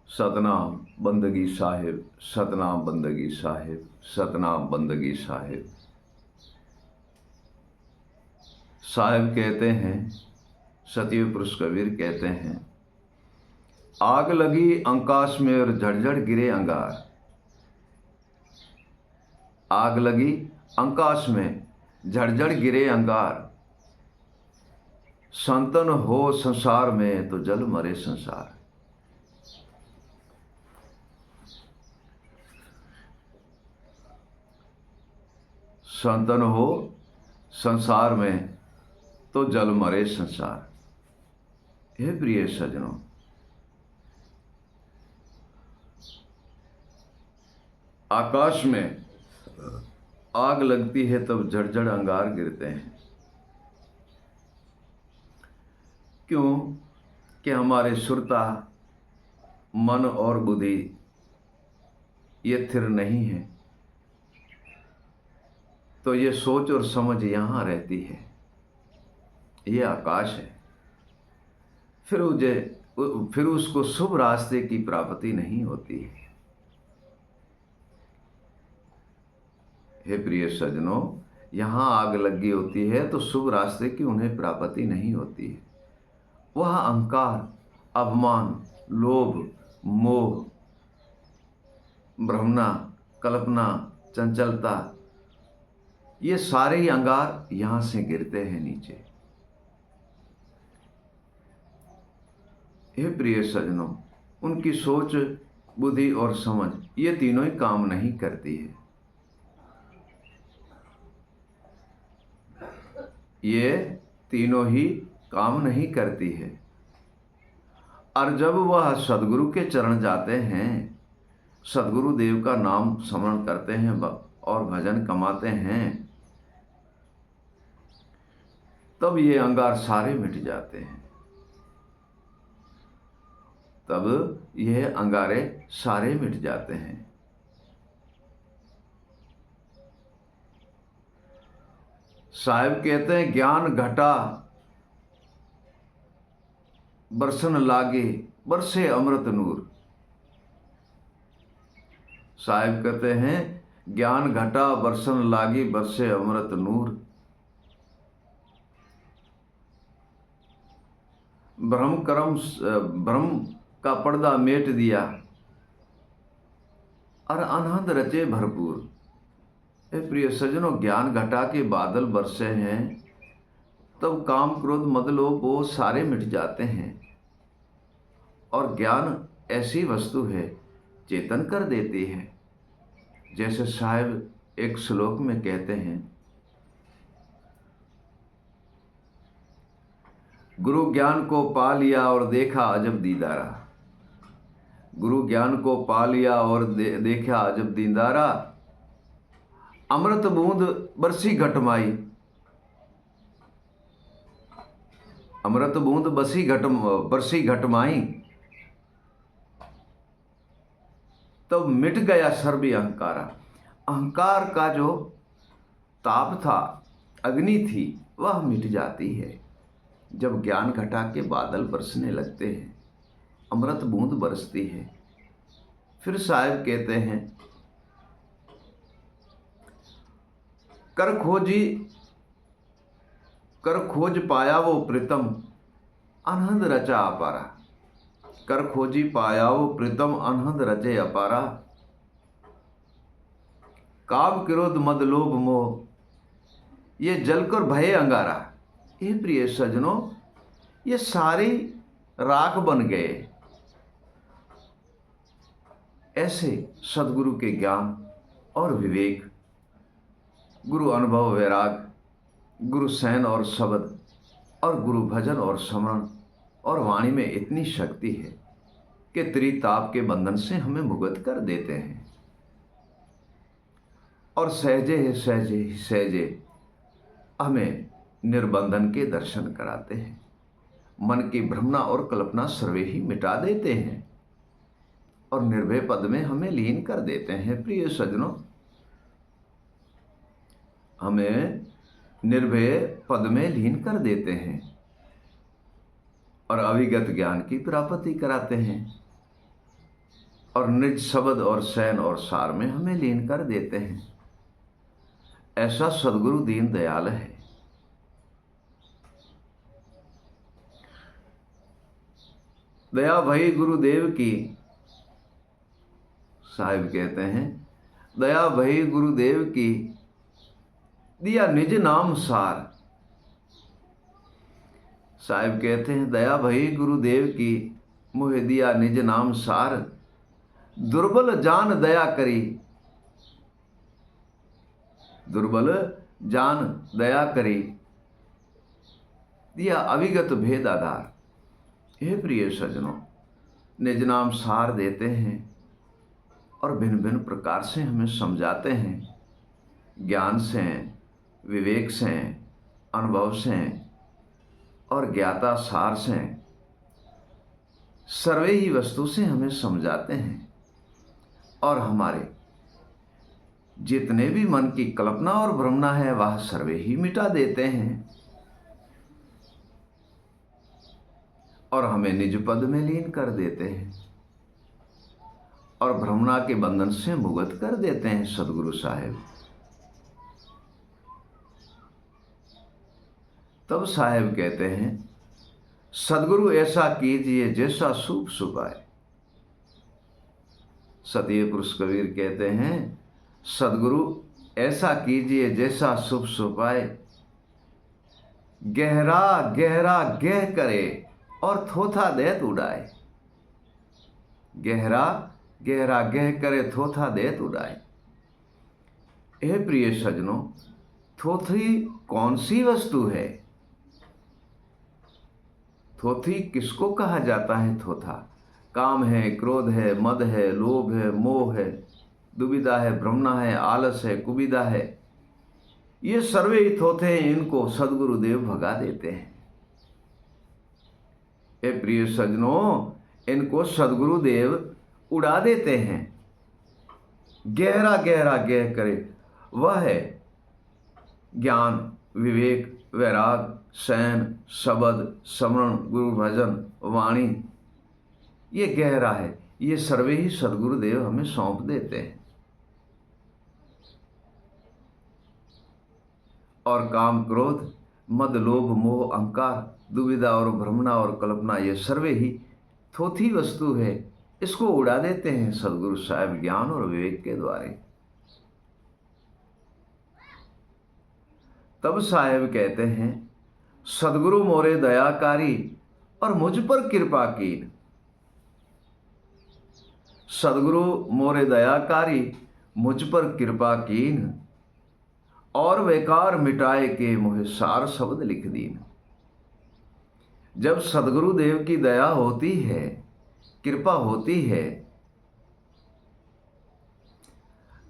सतनाम बंदगी साहिब, सतनाम बंदगी साहिब, सतनाम बंदगी साहिब। साहिब कहते हैं, सतयुग पुरुष कबीर कहते हैं, आग लगी आकाश में और झड़झड़ गिरे अंगार। आग लगी आकाश में, झड़झड़ गिरे अंगार। संतन हो संसार में तो जल मरे संसार। संतन हो संसार में तो जल मरे संसार। हे प्रिय सजनों, आकाश में आग लगती है तब झड़झड़ अंगार गिरते हैं। क्यों? कि हमारे सुरता मन और बुद्धि ये स्थिर नहीं है, तो ये सोच और समझ यहां रहती है, ये आकाश है। फिर उसको शुभ रास्ते की प्राप्ति नहीं होती है। हे प्रिय सजनों, यहां आग लगी होती है तो शुभ रास्ते की उन्हें प्राप्ति नहीं होती है। वह अहंकार, अभिमान, लोभ, मोह, भ्रमना, कल्पना, चंचलता, ये सारे ही अंगार यहां से गिरते हैं नीचे। हे प्रिय सजनों, उनकी सोच, बुद्धि और समझ ये तीनों ही काम नहीं करती है। ये तीनों ही काम नहीं करती है। और जब वह सदगुरु के चरण जाते हैं, सदगुरु देव का नाम स्मरण करते हैं और भजन कमाते हैं, तब ये अंगार सारे मिट जाते हैं। तब यह अंगारे सारे मिट जाते हैं। साहिब कहते हैं, ज्ञान घटा बरसन लागे, बरसे अमृत नूर। साहिब कहते हैं, ज्ञान घटा बरसन लागी, बरसे अमृत नूर। भ्रम का पर्दा मेट दिया और अनहद रचे भरपूर। प्रिय सजनों, ज्ञान घटा के बादल बरसे हैं, तब काम क्रोध मद लोभ वो सारे मिट जाते हैं। और ज्ञान ऐसी वस्तु है, चेतन कर देती है। जैसे साहिब एक श्लोक में कहते हैं, गुरु ज्ञान को पा लिया और देखा अजब दीदारा। गुरु ज्ञान को पा लिया और देखा अजब दीदारा। अमृत बूंद बरसी घटमाई। अमृत बूंद बरसी घटमाई। तब मिट गया सर्व अहंकारा। अहंकार का जो ताप था, अग्नि थी, वह मिट जाती है जब ज्ञान घटा के बादल बरसने लगते हैं, अमृत बूंद बरसती है। फिर साहिब कहते हैं, कर खोज पाया वो प्रीतम, अनहद रचा अपारा। कर खोजी पाया वो प्रीतम, अनहद रचे अपारा। काब क्रोध मद लोभ मोह, ये जलकर भये अंगारा। ये प्रिय सजनों, ये सारे राख बन गए। ऐसे सदगुरु के ज्ञान और विवेक, गुरु अनुभव वैराग, गुरु सैन और शब्द, और गुरु भजन और स्मरण और वाणी में इतनी शक्ति है कि त्रिताप के बंधन से हमें मुक्त कर देते हैं और सहजे सहजे हमें निर्बंधन के दर्शन कराते हैं। मन की भ्रमणा और कल्पना सर्वे ही मिटा देते हैं और निर्भय पद में हमें लीन कर देते हैं। प्रिय सजनों, हमें निर्भय पद में लीन कर देते हैं और अविगत ज्ञान की प्राप्ति कराते हैं। और निज शब्द और शयन और सार में हमें लीन कर देते हैं। ऐसा सदगुरु दीन दयाल है। दया भई गुरुदेव की, साहिब कहते हैं, दया भई गुरुदेव की, दिया निज नाम सार। साहिब कहते हैं, दया भई गुरुदेव की, मोहे दिया निज नाम सार। दुर्बल जान दया करी, दुर्बल जान दया करी, दिया अविगत भेद आधार। हे प्रिय सज्जनों, निज नाम सार देते हैं और भिन्न भिन्न प्रकार से हमें समझाते हैं, ज्ञान से, विवेक से, अनुभव से और ज्ञाता सार से, सर्वे ही वस्तु से हमें समझाते हैं और हमारे जितने भी मन की कल्पना और भ्रमना है वह सर्वे ही मिटा देते हैं और हमें निज पद में लीन कर देते हैं और भ्रमणा के बंधन से मुक्त कर देते हैं सदगुरु साहेब। तब साहेब कहते हैं, सदगुरु ऐसा कीजिए जैसा सूप सुपाए। सतीय पुरुष कबीर कहते हैं, सदगुरु ऐसा कीजिए जैसा सूप सुपाए, गहरा गहरा गह करे और थोथा दैत उड़ाए। गहरा गहरा गह करे, थोथा दैत उड़ाए। हे प्रिय सज्जनों, थोथी कौन सी वस्तु है? थोथी किसको कहा जाता है? थोथा काम है, क्रोध है, मद है, लोभ है, मोह है, दुविधा है, भ्रमणा है, आलस है, कुविदा है। ये सर्वे ही थोथे हैं, इनको सदगुरुदेव भगा देते हैं। ए प्रिय सज्जनों, इनको सदगुरुदेव उड़ा देते हैं। गहरा गहरा गह करे, वह है ज्ञान, विवेक, वैराग, शयन, शब्द, स्मरण, गुरु भजन, वाणी। ये गहरा है, ये सर्वे ही सदगुरुदेव हमें सौंप देते हैं। और काम, क्रोध, मद, लोभ, मोह, अहंकार, दुविधा और भ्रमणा और कल्पना, ये सर्वे ही थोथी वस्तु है, इसको उड़ा देते हैं सदगुरु साहिब ज्ञान और विवेक के द्वारे। तब साहेब कहते हैं, सदगुरु मोरे दयाकारी और मुझ पर कृपा कीन। सदगुरु मोरे दयाकारी, मुझ पर कृपा कीन, और बेकार मिटाए के मोहे सार शब्द लिख दीन। जब सदगुरुदेव की दया होती है, कृपा होती है,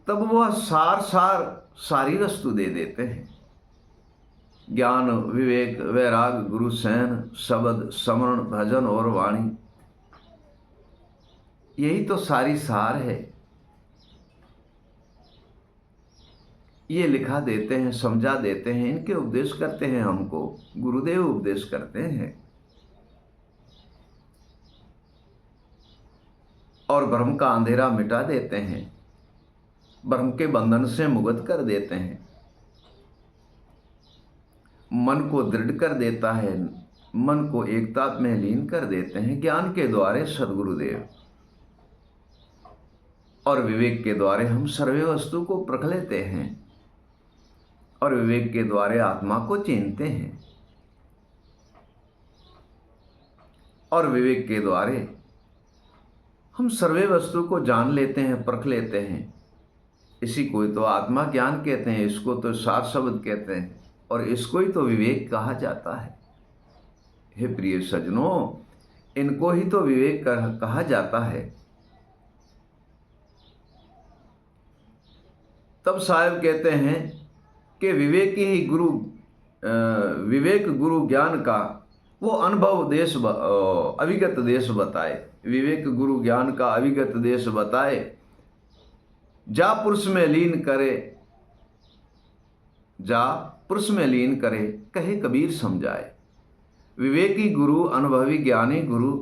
तब वह सारी वस्तु दे देते हैं। ज्ञान, विवेक, वैराग, गुरु शयन, शब्द, स्मरण, भजन और वाणी, यही तो सारी सार है। ये लिखा देते हैं, समझा देते हैं, इनके उपदेश करते हैं हमको, गुरुदेव उपदेश करते हैं और भ्रम का अंधेरा मिटा देते हैं, भ्रम के बंधन से मुक्त कर देते हैं, मन को दृढ़ कर देता है, मन को एकता में लीन कर देते हैं ज्ञान के द्वारे सदगुरुदेव। और विवेक के द्वारे हम सर्वे वस्तु को परख लेते हैं और विवेक के द्वारे आत्मा को चिन्हते हैं और विवेक के द्वारे हम सर्वे वस्तु को जान लेते हैं, परख लेते हैं। इसी को ही तो आत्मा ज्ञान कहते हैं, इसको तो सार शब्द कहते हैं और इसको ही तो विवेक कहा जाता है। हे प्रिय सज्जनों, इनको ही तो विवेक कहा जाता है। तब साहब कहते हैं कि विवेक ही गुरु, विवेक गुरु ज्ञान का वो अनुभव देश अविगत देश बताए। विवेक गुरु ज्ञान का अविगत देश बताए, जा पुरुष में लीन करे, जा पुरुष में लीन करे, कहे कबीर समझाए। विवेकी गुरु, अनुभवी ज्ञानी गुरु,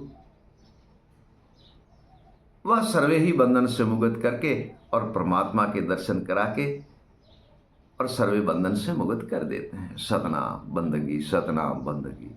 वह सर्वे ही बंधन से मुक्त करके और परमात्मा के दर्शन करा के और सर्वे बंधन से मुक्त कर देते हैं। सतनाम बंदगी, सतनाम बंदगी।